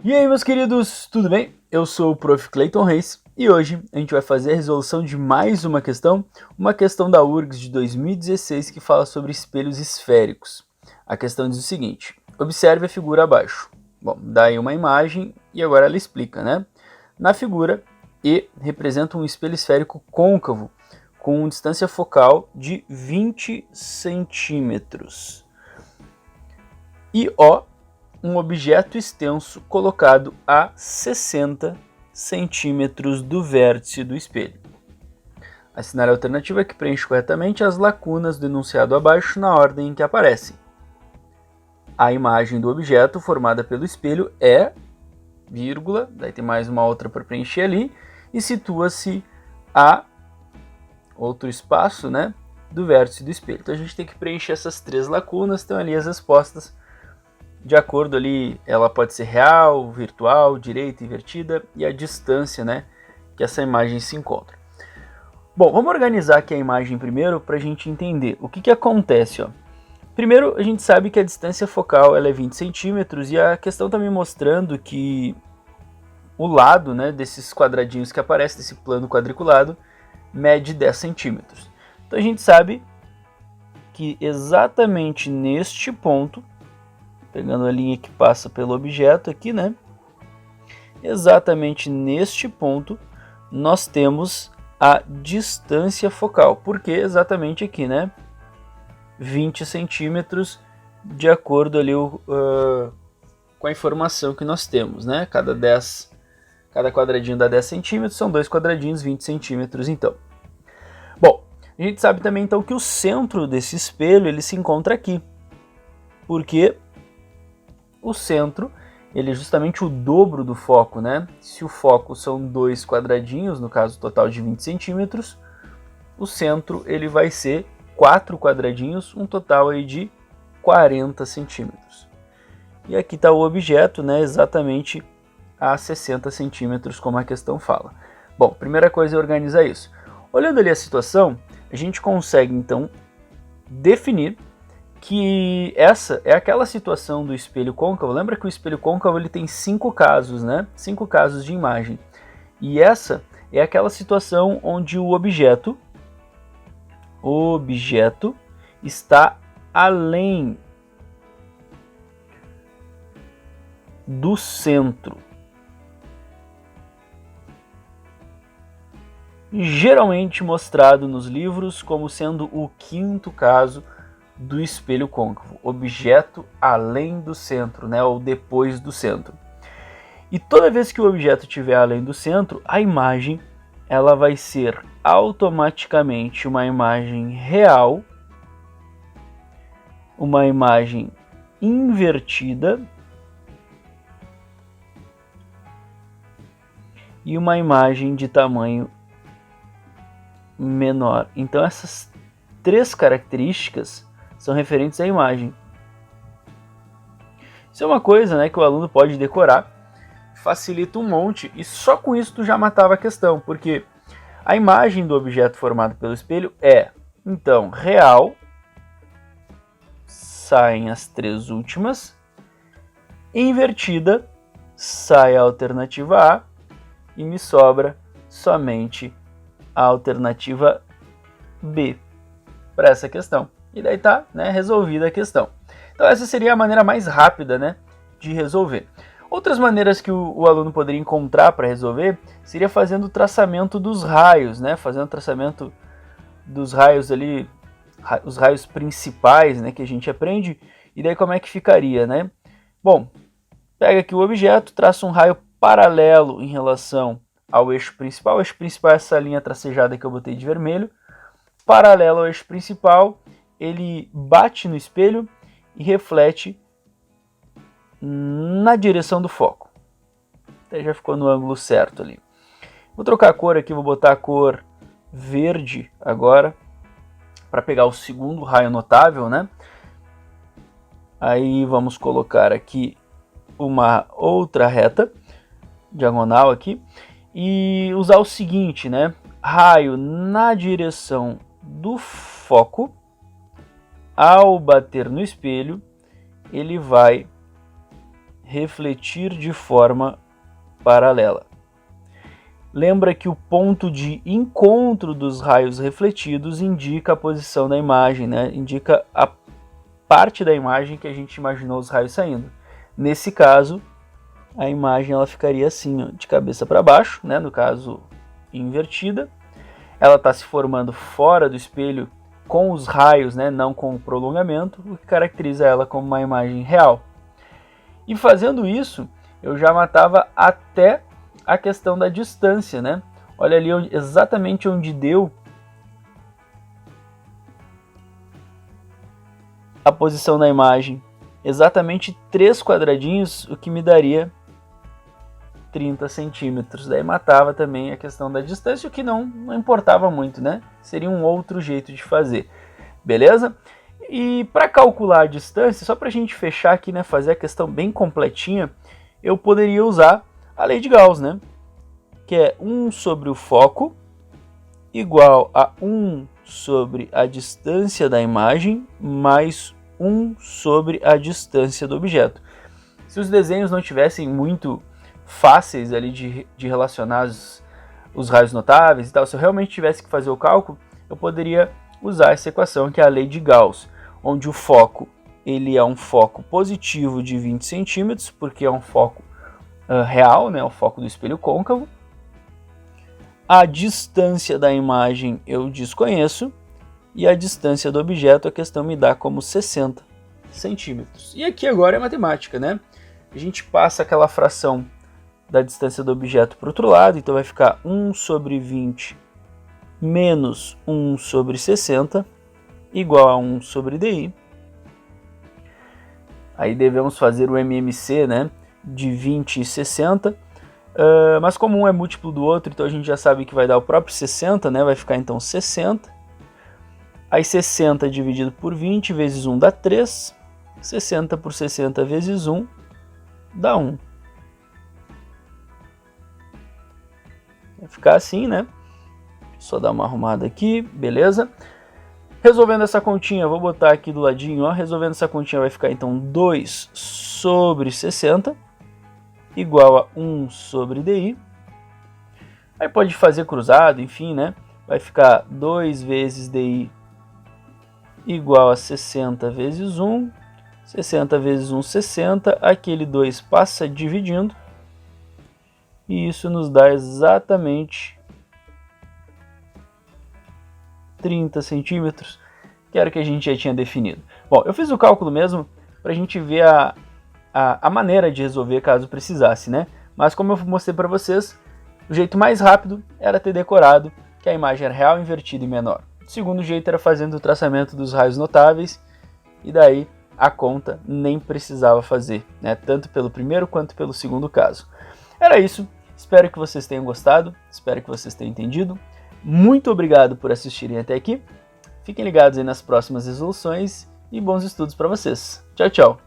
E aí, meus queridos, tudo bem? Eu sou o Prof. Clayton Reis e hoje a gente vai fazer a resolução de mais uma questão da URGS de 2016 que fala sobre espelhos esféricos. A questão diz o seguinte: observe a figura abaixo. Bom, dá aí uma imagem e agora ela explica, né? Na figura, E representa um espelho esférico côncavo com distância focal de 20 centímetros. E O, um objeto extenso colocado a 60 centímetros do vértice do espelho. Assinar a alternativa que preenche corretamente as lacunas do enunciado abaixo na ordem em que aparecem. A imagem do objeto formada pelo espelho é, vírgula, daí tem mais uma outra para preencher ali, e situa-se a outro espaço, né, do vértice do espelho. Então a gente tem que preencher essas três lacunas, estão ali as respostas. De acordo ali, ela pode ser real, virtual, direita, invertida e a distância, né, que essa imagem se encontra. Bom, vamos organizar aqui a imagem primeiro para a gente entender o que acontece. Ó. Primeiro, a gente sabe que a distância focal ela é 20 centímetros e a questão está me mostrando que o lado, né, desses quadradinhos que aparecem, desse plano quadriculado, mede 10 centímetros. Então a gente sabe que exatamente neste ponto, pegando a linha que passa pelo objeto aqui, né? Exatamente neste ponto, nós temos a distância focal. Por que exatamente aqui, né? 20 centímetros, de acordo ali com a informação que nós temos, né? Cada quadradinho dá 10 centímetros, são dois quadradinhos, 20 centímetros, então. Bom, a gente sabe também, então, que o centro desse espelho, ele se encontra aqui. Porque o centro, ele é justamente o dobro do foco, né? Se o foco são dois quadradinhos, no caso total de 20 centímetros, o centro ele vai ser 4 quadradinhos, um total aí de 40 centímetros. E aqui está o objeto, né? Exatamente a 60 centímetros, como a questão fala. Bom, primeira coisa é organizar isso. Olhando ali a situação, a gente consegue então definir que essa é aquela situação do espelho côncavo. Lembra que o espelho côncavo ele tem 5 casos, né? 5 casos de imagem. E essa é aquela situação onde o objeto está além do centro. Geralmente mostrado nos livros como sendo o 5º caso do espelho côncavo, objeto além do centro, né, ou depois do centro. E toda vez que o objeto estiver além do centro, a imagem ela vai ser automaticamente uma imagem real, uma imagem invertida e uma imagem de tamanho menor. Então essas 3 características são referentes à imagem. Isso é uma coisa, né, que o aluno pode decorar, facilita um monte e só com isso tu já matava a questão, porque a imagem do objeto formado pelo espelho é, então, real, saem as 3 últimas, invertida, sai a alternativa A e me sobra somente a alternativa B para essa questão. E daí tá, né, resolvida a questão. Então essa seria a maneira mais rápida, né, de resolver. Outras maneiras que o aluno poderia encontrar para resolver seria fazendo o traçamento dos raios, né, fazendo o traçamento dos raios ali, os raios principais, né, que a gente aprende. E daí como é que ficaria, né? Bom, pega aqui o objeto, traça um raio paralelo em relação ao eixo principal. O eixo principal é essa linha tracejada que eu botei de vermelho. Paralelo ao eixo principal, ele bate no espelho e reflete na direção do foco. Até já ficou no ângulo certo ali. Vou trocar a cor aqui, vou botar a cor verde agora, para pegar o segundo raio notável, né? Aí vamos colocar aqui uma outra reta, diagonal aqui, e usar o seguinte, né? Raio na direção do foco, ao bater no espelho, ele vai refletir de forma paralela. Lembra que o ponto de encontro dos raios refletidos indica a posição da imagem, né? Indica a parte da imagem que a gente imaginou os raios saindo. Nesse caso, a imagem ela ficaria assim, ó, de cabeça para baixo, né? No caso, invertida. Ela está se formando fora do espelho com os raios, né? Não com o prolongamento, o que caracteriza ela como uma imagem real. E fazendo isso, eu já matava até a questão da distância, né? Olha ali exatamente onde deu a posição da imagem. Exatamente 3 quadradinhos, o que me daria 30 centímetros. Daí matava também a questão da distância, o que não importava muito, né? Seria um outro jeito de fazer. Beleza? E para calcular a distância, só para a gente fechar aqui, né, fazer a questão bem completinha, eu poderia usar a lei de Gauss, né? Que é 1 sobre o foco igual a 1 sobre a distância da imagem mais 1 sobre a distância do objeto. Se os desenhos não tivessem muito fáceis ali de relacionar os raios notáveis e tal, se eu realmente tivesse que fazer o cálculo, eu poderia usar essa equação que é a lei de Gauss, onde o foco ele é um foco positivo de 20 centímetros, porque é um foco real, né, o foco do espelho côncavo. A distância da imagem eu desconheço e a distância do objeto a questão me dá como 60 centímetros. E aqui agora é matemática, né? A gente passa aquela fração da distância do objeto para o outro lado, então vai ficar 1 sobre 20 menos 1 sobre 60 igual a 1 sobre DI. Aí devemos fazer o MMC, né, de 20 e 60. Mas como um é múltiplo do outro, então a gente já sabe que vai dar o próprio 60, né? Vai ficar então 60. Aí 60 dividido por 20 vezes 1 dá 3. 60 por 60 vezes 1 dá 1. Vai ficar assim, né? Só dar uma arrumada aqui, beleza? Resolvendo essa continha, vou botar aqui do ladinho, ó. Resolvendo essa continha vai ficar então 2 sobre 60. Igual a 1 sobre DI. Aí pode fazer cruzado, enfim, né? Vai ficar 2 vezes DI igual a 60 vezes 1. 60 vezes 1, 60. Aquele 2 passa dividindo. E isso nos dá exatamente 30 centímetros, que era o que a gente já tinha definido. Bom, eu fiz o cálculo mesmo para a gente ver a maneira de resolver caso precisasse, né? Mas como eu mostrei para vocês, o jeito mais rápido era ter decorado que a imagem era real, invertida e menor. O segundo jeito era fazendo o traçamento dos raios notáveis, e daí a conta nem precisava fazer, né? Tanto pelo primeiro quanto pelo segundo caso. Era isso, espero que vocês tenham gostado, espero que vocês tenham entendido. Muito obrigado por assistirem até aqui, fiquem ligados aí nas próximas resoluções e bons estudos para vocês. Tchau, tchau!